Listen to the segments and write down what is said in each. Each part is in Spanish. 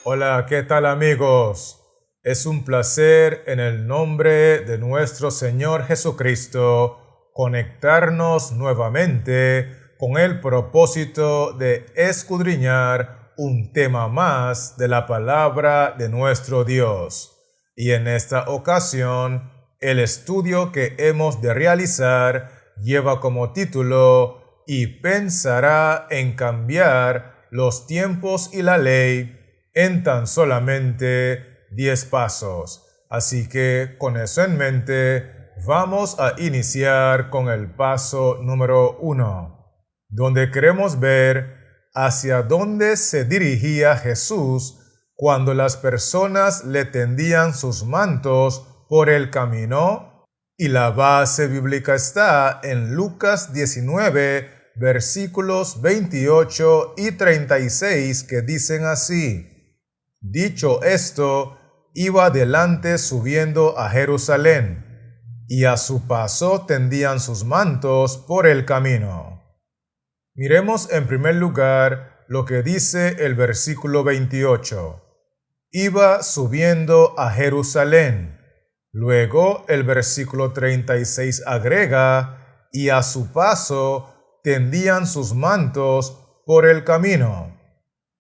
Hola, ¿qué tal amigos? Es un placer en el nombre de nuestro Señor Jesucristo conectarnos nuevamente con el propósito de escudriñar un tema más de la palabra de nuestro Dios. Y en esta ocasión, el estudio que hemos de realizar lleva como título "Y pensará en cambiar los tiempos y la ley en tan solamente 10 pasos". Así que con eso en mente, vamos a iniciar con el paso número 1, donde queremos ver hacia dónde se dirigía Jesús cuando las personas le tendían sus mantos por el camino. Y la base bíblica está en Lucas 19, versículos 28 y 36, que dicen así: Dicho esto, iba adelante subiendo a Jerusalén, y a su paso tendían sus mantos por el camino. Miremos en primer lugar lo que dice el versículo 28. Iba subiendo a Jerusalén. Luego el versículo 36 agrega: y a su paso tendían sus mantos por el camino.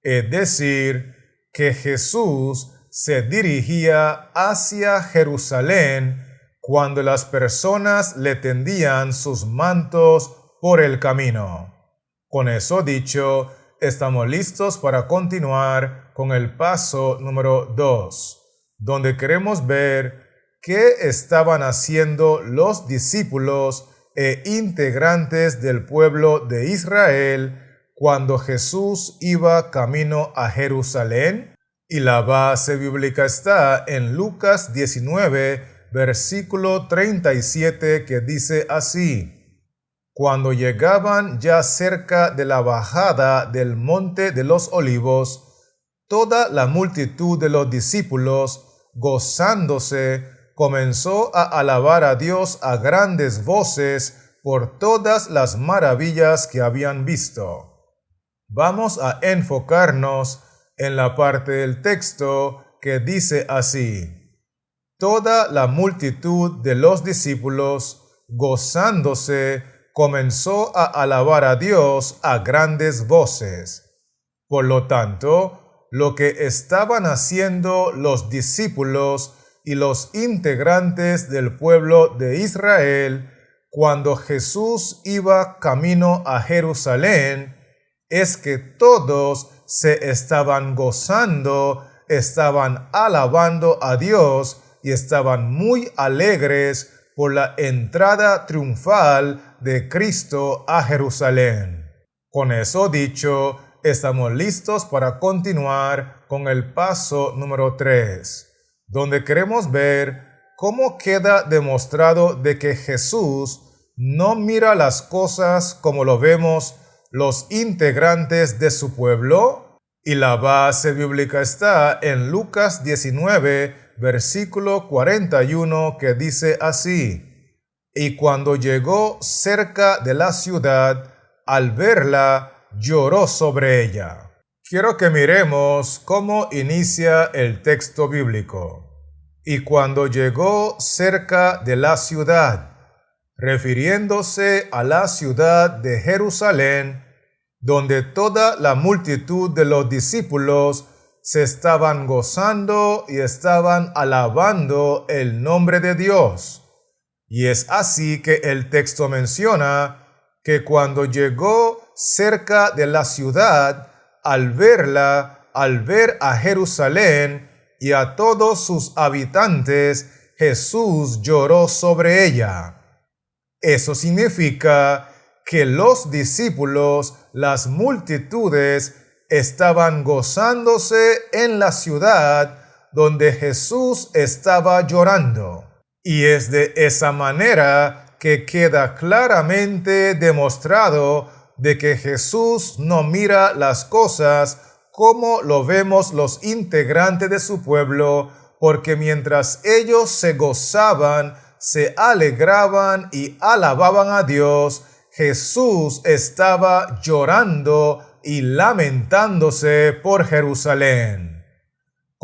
Es decir, que Jesús se dirigía hacia Jerusalén cuando las personas le tendían sus mantos por el camino. Con eso dicho, estamos listos para continuar con el paso número 2, donde queremos ver qué estaban haciendo los discípulos e integrantes del pueblo de Israel cuando Jesús iba camino a Jerusalén. Y la base bíblica está en Lucas 19, versículo 37, que dice así: Cuando llegaban ya cerca de la bajada del monte de los olivos, toda la multitud de los discípulos, gozándose, comenzó a alabar a Dios a grandes voces por todas las maravillas que habían visto. Vamos a enfocarnos en la parte del texto que dice así: Toda la multitud de los discípulos, gozándose, comenzó a alabar a Dios a grandes voces. Por lo tanto, lo que estaban haciendo los discípulos y los integrantes del pueblo de Israel cuando Jesús iba camino a Jerusalén es que todos se estaban gozando, estaban alabando a Dios y estaban muy alegres por la entrada triunfal de Cristo a Jerusalén. Con eso dicho, estamos listos para continuar con el paso número 3, donde queremos ver cómo queda demostrado de que Jesús no mira las cosas como lo vemos los integrantes de su pueblo. Y la base bíblica está en Lucas 19, versículo 41, que dice así: Y cuando llegó cerca de la ciudad, al verla, lloró sobre ella. Quiero que miremos cómo inicia el texto bíblico. Y cuando llegó cerca de la ciudad, refiriéndose a la ciudad de Jerusalén, donde toda la multitud de los discípulos se estaban gozando y estaban alabando el nombre de Dios. Y es así que el texto menciona que cuando llegó cerca de la ciudad, al verla, al ver a Jerusalén y a todos sus habitantes, Jesús lloró sobre ella. Eso significa que los discípulos, las multitudes, estaban gozándose en la ciudad donde Jesús estaba llorando. Y es de esa manera que queda claramente demostrado de que Jesús no mira las cosas como lo vemos los integrantes de su pueblo, porque mientras ellos se gozaban, se alegraban y alababan a Dios, Jesús estaba llorando y lamentándose por Jerusalén.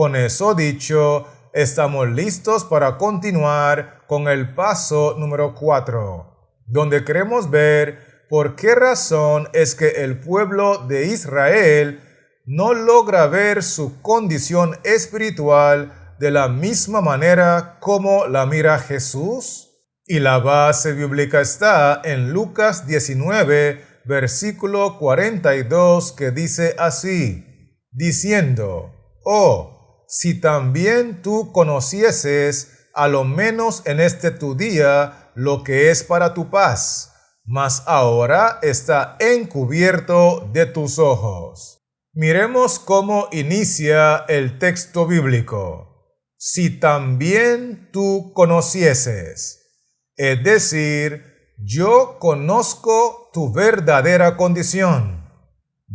Con eso dicho, estamos listos para continuar con el paso número 4, donde queremos ver por qué razón es que el pueblo de Israel no logra ver su condición espiritual de la misma manera como la mira Jesús. Y la base bíblica está en Lucas 19, versículo 42, que dice así, diciendo, «Oh, si también tú conocieses, a lo menos en este tu día, lo que es para tu paz, mas ahora está encubierto de tus ojos». Miremos cómo inicia el texto bíblico. Si también tú conocieses. Es decir, yo conozco tu verdadera condición.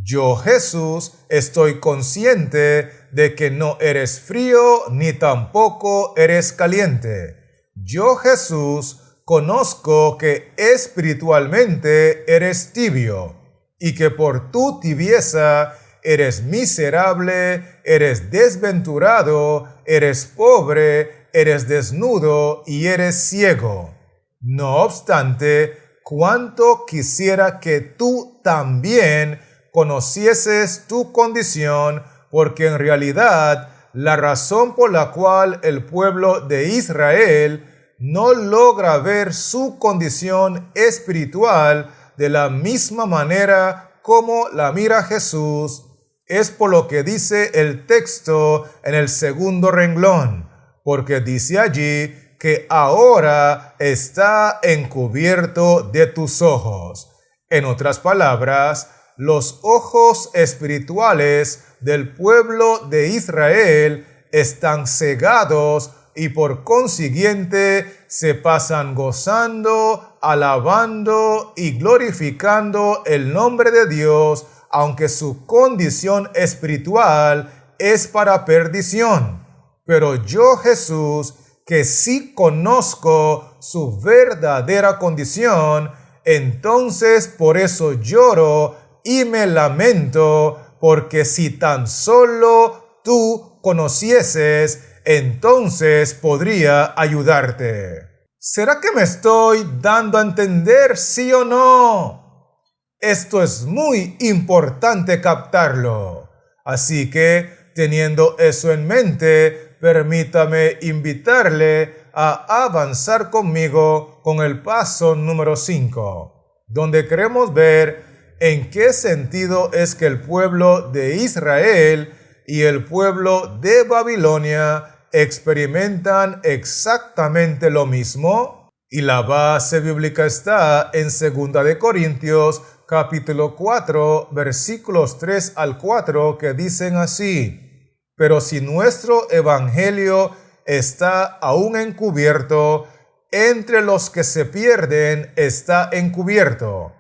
Yo, Jesús, estoy consciente de que no eres frío ni tampoco eres caliente. Yo, Jesús, conozco que espiritualmente eres tibio y que por tu tibieza eres miserable, eres desventurado, eres pobre, eres desnudo y eres ciego. No obstante, cuánto quisiera que tú también conocieses tu condición, porque en realidad la razón por la cual el pueblo de Israel no logra ver su condición espiritual de la misma manera como la mira Jesús es por lo que dice el texto en el segundo renglón, porque dice allí que ahora está encubierto de tus ojos. En otras palabras, los ojos espirituales del pueblo de Israel están cegados y por consiguiente se pasan gozando, alabando y glorificando el nombre de Dios, aunque su condición espiritual es para perdición. Pero yo, Jesús, que sí conozco su verdadera condición, entonces por eso lloro y me lamento, porque si tan solo tú conocieses, entonces podría ayudarte. ¿Será que me estoy dando a entender, sí o no? Esto es muy importante captarlo. Así que, teniendo eso en mente, permítame invitarle a avanzar conmigo con el paso número 5, donde queremos ver en qué sentido es que el pueblo de Israel y el pueblo de Babilonia experimentan exactamente lo mismo. Y la base bíblica está en 2 Corintios capítulo 4, versículos 3 al 4, que dicen así: «Pero si nuestro evangelio está aún encubierto, entre los que se pierden está encubierto,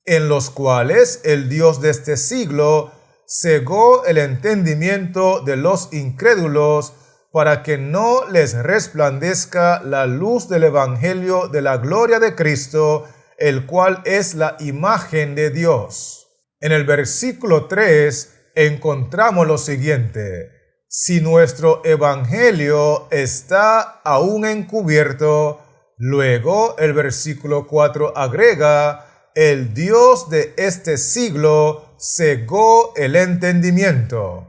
en los cuales el Dios de este siglo cegó el entendimiento de los incrédulos, para que no les resplandezca la luz del evangelio de la gloria de Cristo, el cual es la imagen de Dios». En el versículo 3 encontramos lo siguiente: «Si nuestro evangelio está aún encubierto», luego el versículo 4 agrega: «el Dios de este siglo cegó el entendimiento».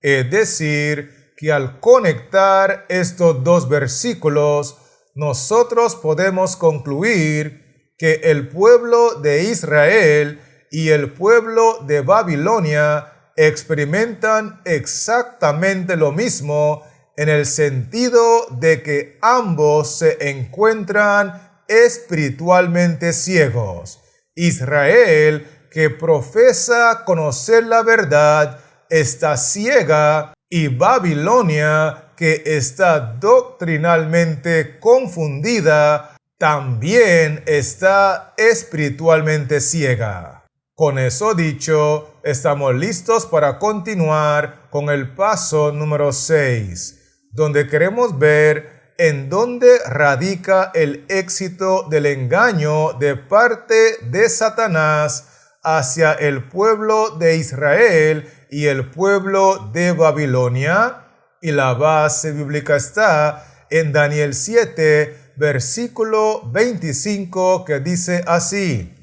Es decir, que al conectar estos dos versículos, nosotros podemos concluir que el pueblo de Israel y el pueblo de Babilonia experimentan exactamente lo mismo, en el sentido de que ambos se encuentran espiritualmente ciegos. Israel, que profesa conocer la verdad, está ciega, y Babilonia, que está doctrinalmente confundida, también está espiritualmente ciega. Con eso dicho, estamos listos para continuar con el paso número 6, donde queremos ver en dónde radica el éxito del engaño de parte de Satanás hacia el pueblo de Israel y el pueblo de Babilonia. Y la base bíblica está en Daniel 7, versículo 25, que dice así: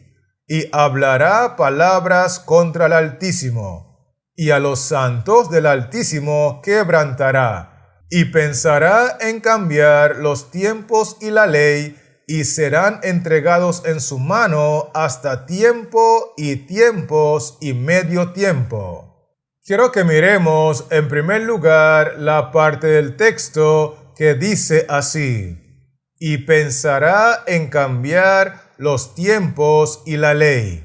y hablará palabras contra el Altísimo, y a los santos del Altísimo quebrantará, y pensará en cambiar los tiempos y la ley, y serán entregados en su mano hasta tiempo y tiempos y medio tiempo. Quiero que miremos en primer lugar la parte del texto que dice así: y pensará en cambiar los tiempos y la ley,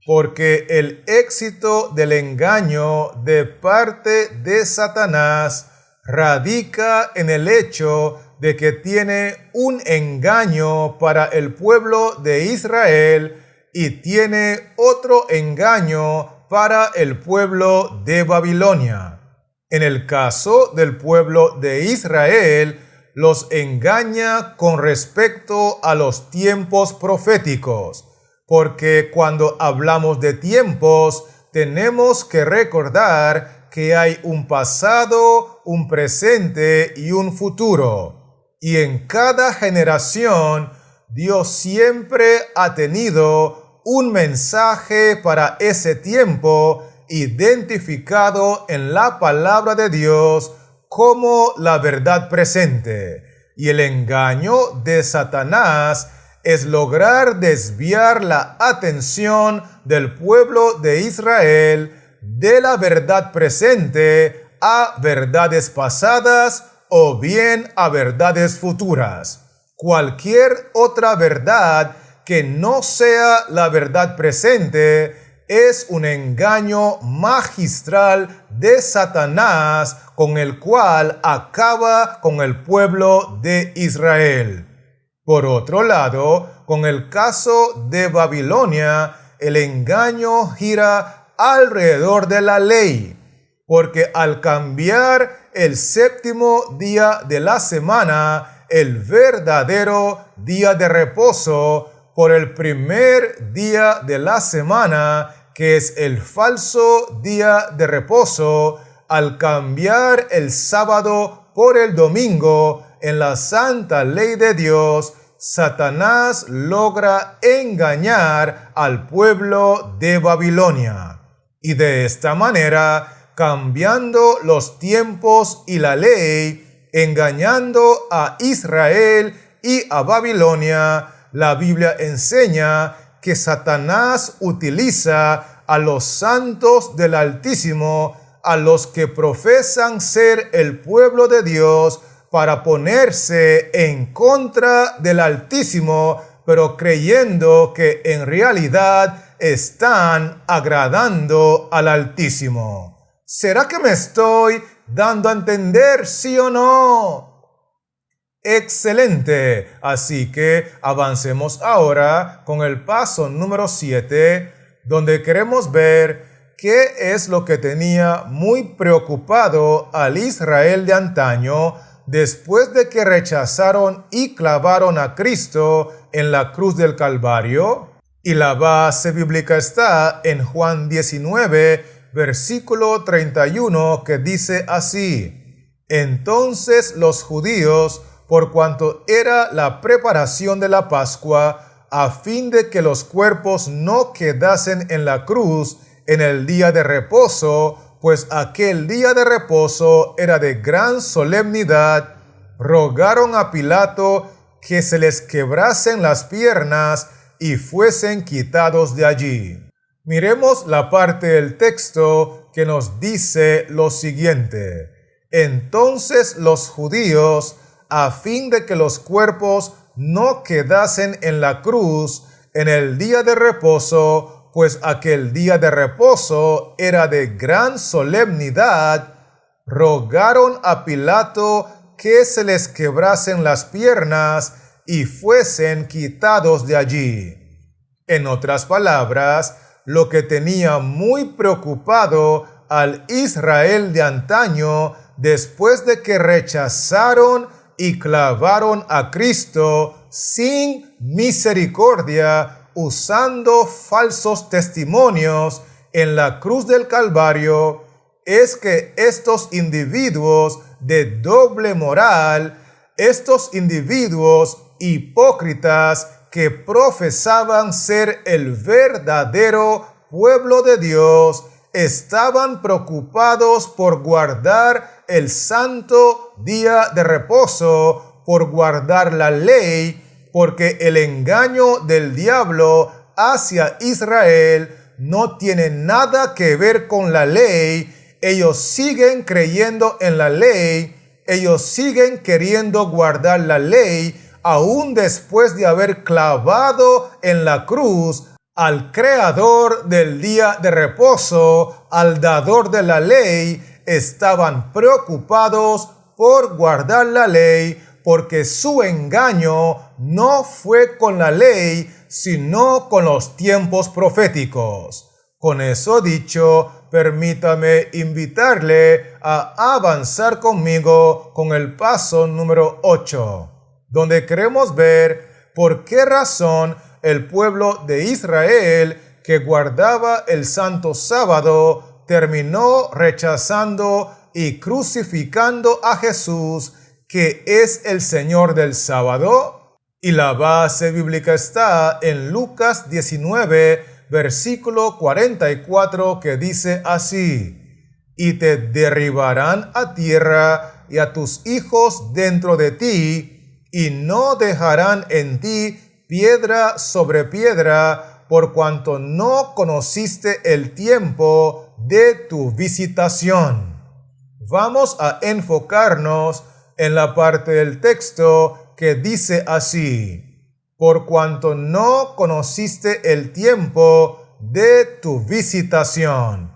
porque el éxito del engaño de parte de Satanás radica en el hecho de que tiene un engaño para el pueblo de Israel y tiene otro engaño para el pueblo de Babilonia. En el caso del pueblo de Israel, los engaña con respecto a los tiempos proféticos, porque cuando hablamos de tiempos, tenemos que recordar que hay un pasado, un presente y un futuro. Y en cada generación, Dios siempre ha tenido un mensaje para ese tiempo identificado en la palabra de Dios como la verdad presente. Y el engaño de Satanás es lograr desviar la atención del pueblo de Israel de la verdad presente a verdades pasadas o bien a verdades futuras. Cualquier otra verdad que no sea la verdad presente es un engaño magistral de Satanás con el cual acaba con el pueblo de Israel. Por otro lado, con el caso de Babilonia, el engaño gira alrededor de la ley, porque al cambiar el séptimo día de la semana, el verdadero día de reposo, por el primer día de la semana, que es el falso día de reposo, al cambiar el sábado por el domingo en la santa ley de Dios, Satanás logra engañar al pueblo de Babilonia. Y de esta manera, cambiando los tiempos y la ley, engañando a Israel y a Babilonia, la Biblia enseña que Satanás utiliza a los santos del Altísimo, a los que profesan ser el pueblo de Dios, para ponerse en contra del Altísimo, pero creyendo que en realidad están agradando al Altísimo. ¿Será que me estoy dando a entender, sí o no? Excelente. Así que avancemos ahora con el paso número 7, donde queremos ver qué es lo que tenía muy preocupado al Israel de antaño después de que rechazaron y clavaron a Cristo en la cruz del Calvario. Y la base bíblica está en Juan 19, versículo 31, que dice así: entonces los judíos, por cuanto era la preparación de la Pascua, a fin de que los cuerpos no quedasen en la cruz en el día de reposo, pues aquel día de reposo era de gran solemnidad, rogaron a Pilato que se les quebrasen las piernas y fuesen quitados de allí. Miremos la parte del texto que nos dice lo siguiente: entonces los judíos, a fin de que los cuerpos no quedasen en la cruz en el día de reposo, pues aquel día de reposo era de gran solemnidad, rogaron a Pilato que se les quebrasen las piernas y fuesen quitados de allí. En otras palabras, lo que tenía muy preocupado al Israel de antaño, después de que rechazaron y clavaron a Cristo sin misericordia, usando falsos testimonios en la cruz del Calvario, es que estos individuos de doble moral, estos individuos hipócritas que profesaban ser el verdadero pueblo de Dios, estaban preocupados por guardar el santo día de reposo, por guardar la ley, porque el engaño del diablo hacia Israel no tiene nada que ver con la ley. Ellos siguen creyendo en la ley, ellos siguen queriendo guardar la ley, aún después de haber clavado en la cruz al creador del día de reposo, al dador de la ley. Estaban preocupados por guardar la ley, porque su engaño no fue con la ley, sino con los tiempos proféticos. Con eso dicho, permítame invitarle a avanzar conmigo con el paso número 8, donde queremos ver por qué razón el pueblo de Israel que guardaba el santo sábado terminó rechazando y crucificando a Jesús, que es el Señor del sábado. Y la base bíblica está en Lucas 19, versículo 44, que dice así: y te derribarán a tierra y a tus hijos dentro de ti, y no dejarán en ti piedra sobre piedra, por cuanto no conociste el tiempo de tu visitación. Vamos a enfocarnos en la parte del texto que dice así: por cuanto no conociste el tiempo de tu visitación.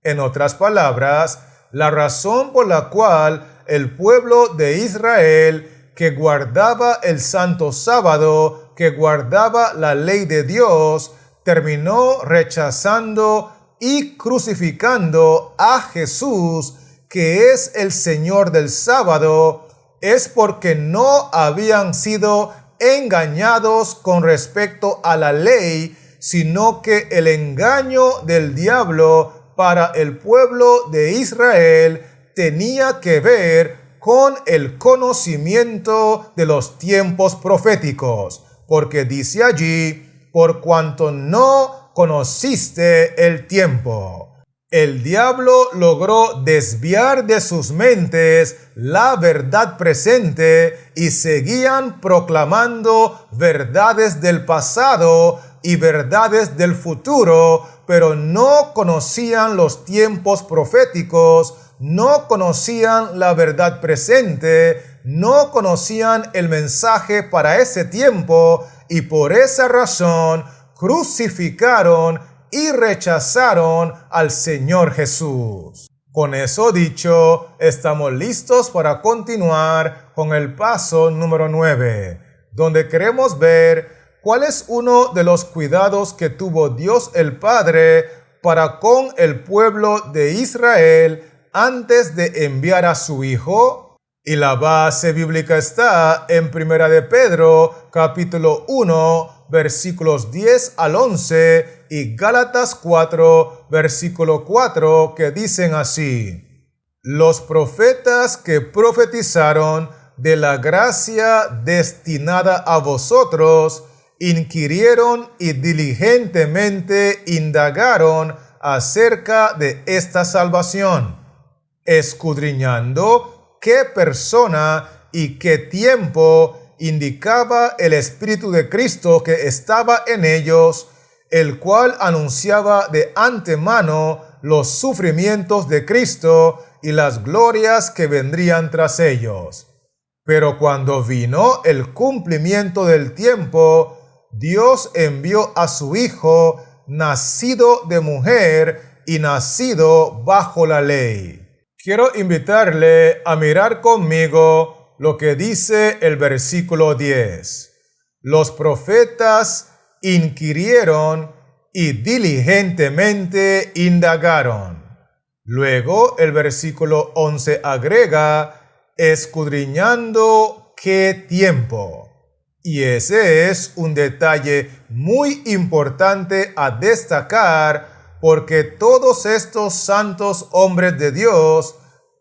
En otras palabras, la razón por la cual el pueblo de Israel, que guardaba el santo sábado, que guardaba la ley de Dios, terminó rechazando y crucificando a Jesús, que es el Señor del sábado, es porque no habían sido engañados con respecto a la ley, sino que el engaño del diablo para el pueblo de Israel tenía que ver con el conocimiento de los tiempos proféticos, porque dice allí: por cuanto no conociste el tiempo. El diablo logró desviar de sus mentes la verdad presente y seguían proclamando verdades del pasado y verdades del futuro, pero no conocían los tiempos proféticos, no conocían la verdad presente, no conocían el mensaje para ese tiempo, y por esa razón crucificaron y rechazaron al Señor Jesús. Con eso dicho, estamos listos para continuar con el paso número 9, donde queremos ver cuál es uno de los cuidados que tuvo Dios el Padre para con el pueblo de Israel antes de enviar a su Hijo. Y la base bíblica está en 1 de Pedro, capítulo 1, versículos 10 al 11, y Gálatas 4, versículo 4, que dicen así: los profetas que profetizaron de la gracia destinada a vosotros, inquirieron y diligentemente indagaron acerca de esta salvación, escudriñando qué persona y qué tiempo indicaba el Espíritu de Cristo que estaba en ellos, el cual anunciaba de antemano los sufrimientos de Cristo y las glorias que vendrían tras ellos. Pero cuando vino el cumplimiento del tiempo, Dios envió a su Hijo, nacido de mujer y nacido bajo la ley. Quiero invitarle a mirar conmigo lo que dice el versículo 10. Los profetas inquirieron y diligentemente indagaron. Luego el versículo 11 agrega: escudriñando qué tiempo. Y ese es un detalle muy importante a destacar, porque todos estos santos hombres de Dios,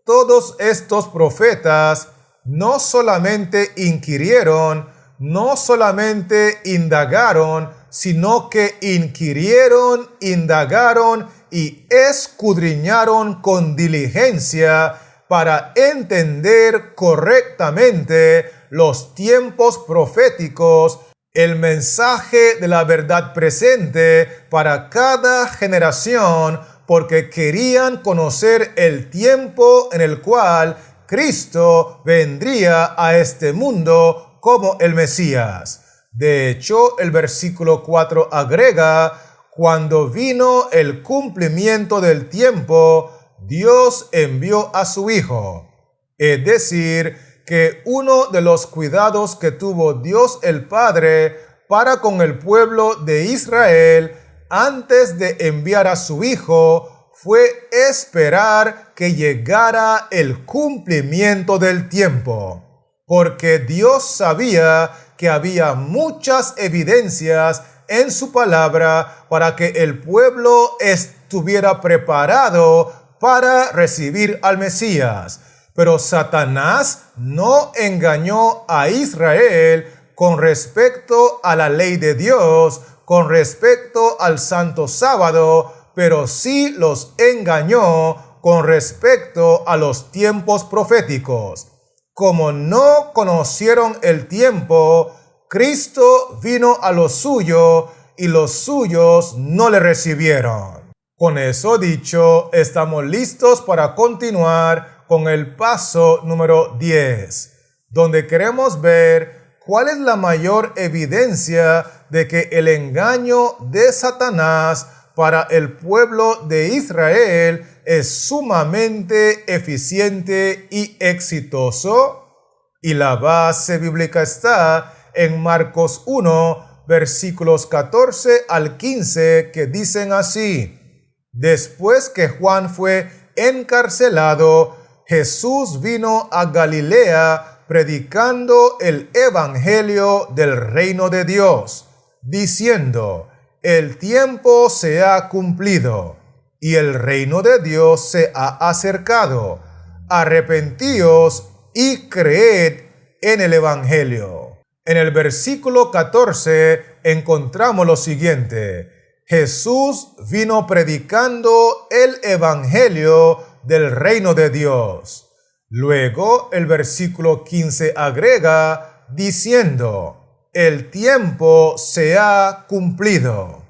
todos estos profetas, no solamente inquirieron, no solamente indagaron, sino que inquirieron, indagaron y escudriñaron con diligencia para entender correctamente los tiempos proféticos, el mensaje de la verdad presente para cada generación, porque querían conocer el tiempo en el cual Cristo vendría a este mundo como el Mesías. De hecho, el versículo 4 agrega: cuando vino el cumplimiento del tiempo, Dios envió a su Hijo. Es decir, que uno de los cuidados que tuvo Dios el Padre para con el pueblo de Israel antes de enviar a su Hijo fue esperar que llegara el cumplimiento del tiempo, porque Dios sabía que había muchas evidencias en su palabra para que el pueblo estuviera preparado para recibir al Mesías. Pero Satanás no engañó a Israel con respecto a la ley de Dios, con respecto al santo sábado, pero sí los engañó con respecto a los tiempos proféticos. Como no conocieron el tiempo, Cristo vino a lo suyo y los suyos no le recibieron. Con eso dicho, estamos listos para continuar con el paso número 10, donde queremos ver cuál es la mayor evidencia de que el engaño de Satanás para el pueblo de Israel es sumamente eficiente y exitoso. Y la base bíblica está en Marcos 1, versículos 14 al 15, que dicen así: después que Juan fue encarcelado, Jesús vino a Galilea predicando el evangelio del reino de Dios, diciendo: el tiempo se ha cumplido y el reino de Dios se ha acercado. Arrepentíos y creed en el evangelio. En el versículo 14 encontramos lo siguiente: Jesús vino predicando el evangelio del reino de Dios. Luego el versículo 15 agrega diciendo: el tiempo se ha cumplido.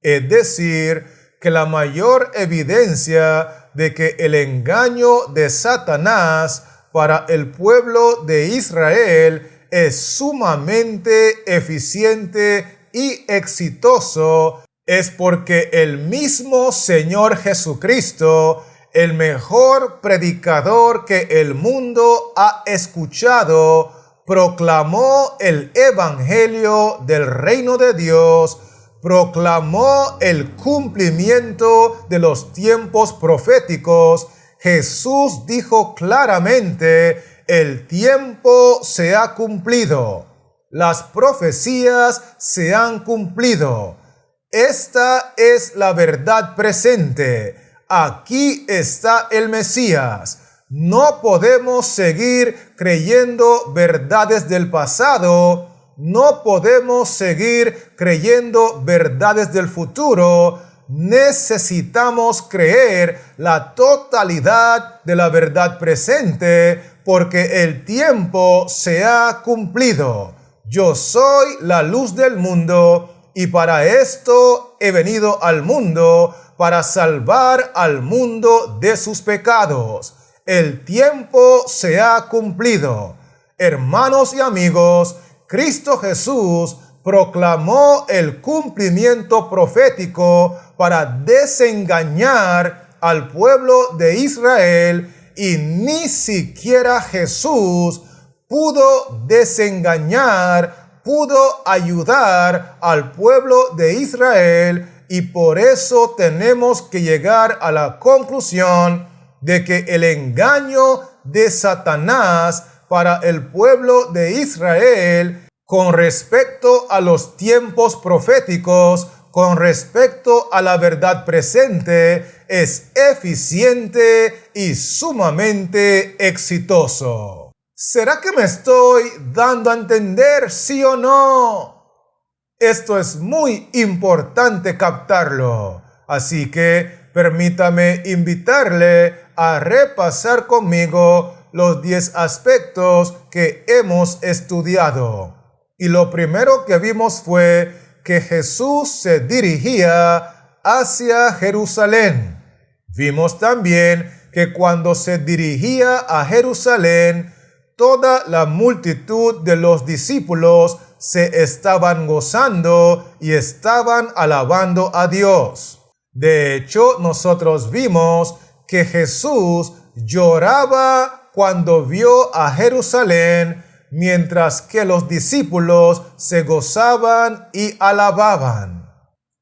Es decir, que la mayor evidencia de que el engaño de Satanás para el pueblo de Israel es sumamente eficiente y exitoso es porque el mismo Señor Jesucristo, el mejor predicador que el mundo ha escuchado, proclamó el evangelio del reino de Dios, proclamó el cumplimiento de los tiempos proféticos. Jesús dijo claramente: el tiempo se ha cumplido, las profecías se han cumplido. Esta es la verdad presente. Aquí está el Mesías. No podemos seguir creyendo verdades del pasado. No podemos seguir creyendo verdades del futuro. Necesitamos creer la totalidad de la verdad presente, porque el tiempo se ha cumplido. Yo soy la luz del mundo, y para esto he venido al mundo, para salvar al mundo de sus pecados. El tiempo se ha cumplido. Hermanos y amigos, Cristo Jesús proclamó el cumplimiento profético para desengañar al pueblo de Israel, y ni siquiera Jesús pudo desengañar, pudo ayudar al pueblo de Israel, y por eso tenemos que llegar a la conclusión de que el engaño de Satanás para el pueblo de Israel con respecto a los tiempos proféticos con respecto a la verdad presente es eficiente y sumamente exitoso. ¿Será que me estoy dando a entender, sí o no? Esto es muy importante captarlo, así que permítame invitarle a repasar conmigo los 10 aspectos que hemos estudiado. Y lo primero que vimos fue que Jesús se dirigía hacia Jerusalén. Vimos también que cuando se dirigía a Jerusalén, toda la multitud de los discípulos se estaban gozando y estaban alabando a Dios. De hecho, nosotros vimos que Jesús lloraba cuando vio a Jerusalén, mientras que los discípulos se gozaban y alababan.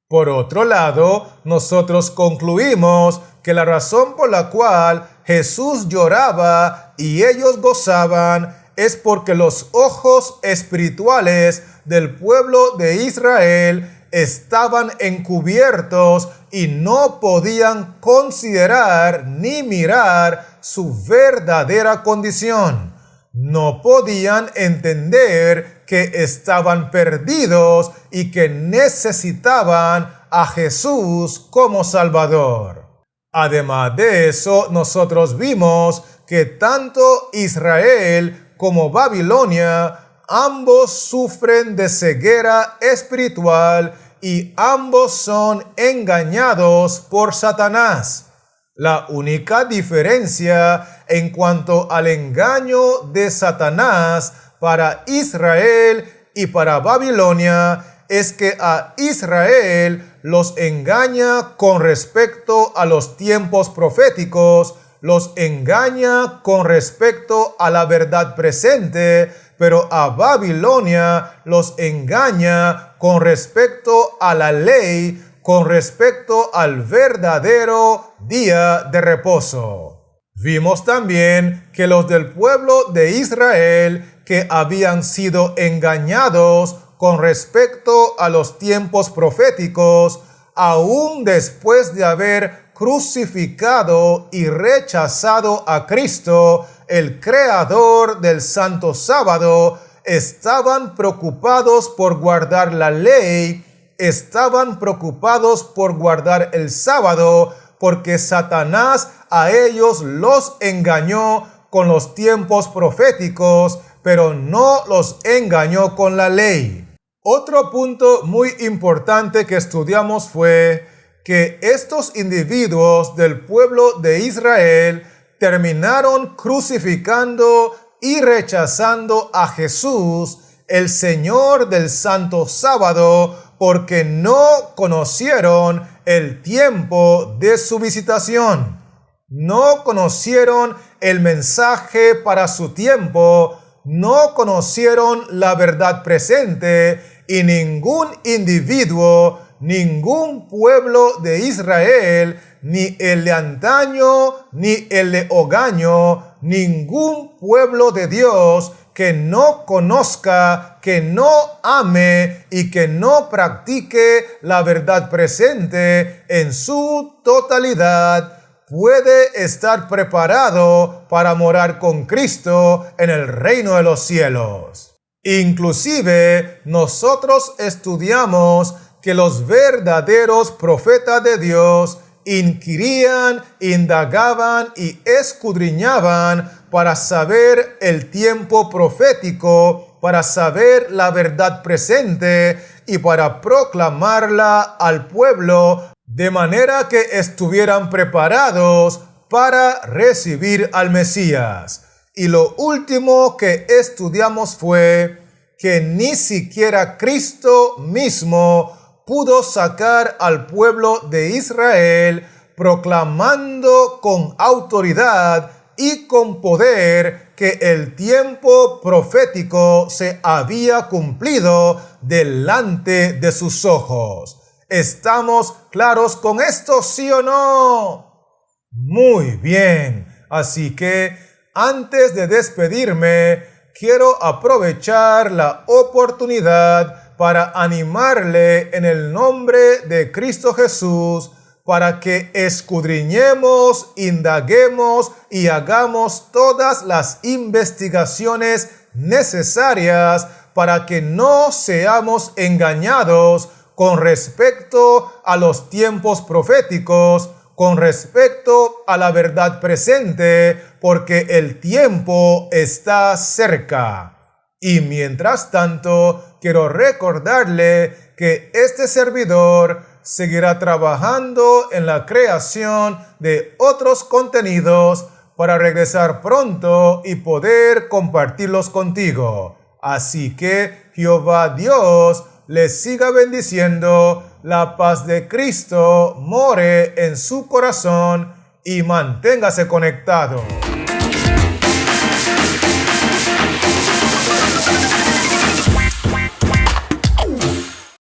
Por otro lado, nosotros concluimos que la razón por la cual Jesús lloraba y ellos gozaban es porque los ojos espirituales del pueblo de Israel estaban encubiertos y no podían considerar ni mirar su verdadera condición. No podían entender que estaban perdidos y que necesitaban a Jesús como Salvador. Además de eso, nosotros vimos que tanto Israel como Babilonia, ambos sufren de ceguera espiritual y ambos son engañados por Satanás. La única diferencia en cuanto al engaño de Satanás para Israel y para Babilonia es que a Israel los engaña con respecto a los tiempos proféticos, los engaña con respecto a la verdad presente, pero a Babilonia los engaña con respecto a la ley, con respecto al verdadero día de reposo. Vimos también que los del pueblo de Israel que habían sido engañados con respecto a los tiempos proféticos, aún después de haber crucificado y rechazado a Cristo, el creador del santo sábado, estaban preocupados por guardar la ley, estaban preocupados por guardar el sábado, porque Satanás a ellos los engañó con los tiempos proféticos, pero no los engañó con la ley. Otro punto muy importante que estudiamos fue que estos individuos del pueblo de Israel terminaron crucificando y rechazando a Jesús, el Señor del Santo Sábado, porque no conocieron el tiempo de su visitación. No conocieron el mensaje para su tiempo, no conocieron la verdad presente, y ningún individuo, ningún pueblo de Israel, ni el de antaño, ni el de hogaño, ningún pueblo de Dios que no conozca, que no ame y que no practique la verdad presente en su totalidad, puede estar preparado para morar con Cristo en el reino de los cielos. Inclusive, nosotros estudiamos que los verdaderos profetas de Dios inquirían, indagaban y escudriñaban para saber el tiempo profético, para saber la verdad presente y para proclamarla al pueblo de manera que estuvieran preparados para recibir al Mesías. Y lo último que estudiamos fue que ni siquiera Cristo mismo pudo sacar al pueblo de Israel proclamando con autoridad y con poder que el tiempo profético se había cumplido delante de sus ojos. ¿Estamos claros con esto, sí o no? Muy bien. Así que antes de despedirme, quiero aprovechar la oportunidad para animarle en el nombre de Cristo Jesús, para que escudriñemos, indaguemos y hagamos todas las investigaciones necesarias para que no seamos engañados con respecto a los tiempos proféticos, con respecto a la verdad presente, porque el tiempo está cerca. Y mientras tanto, quiero recordarle que este servidor seguirá trabajando en la creación de otros contenidos para regresar pronto y poder compartirlos contigo. Así que Jehová Dios les siga bendiciendo, la paz de Cristo more en su corazón y manténgase conectado.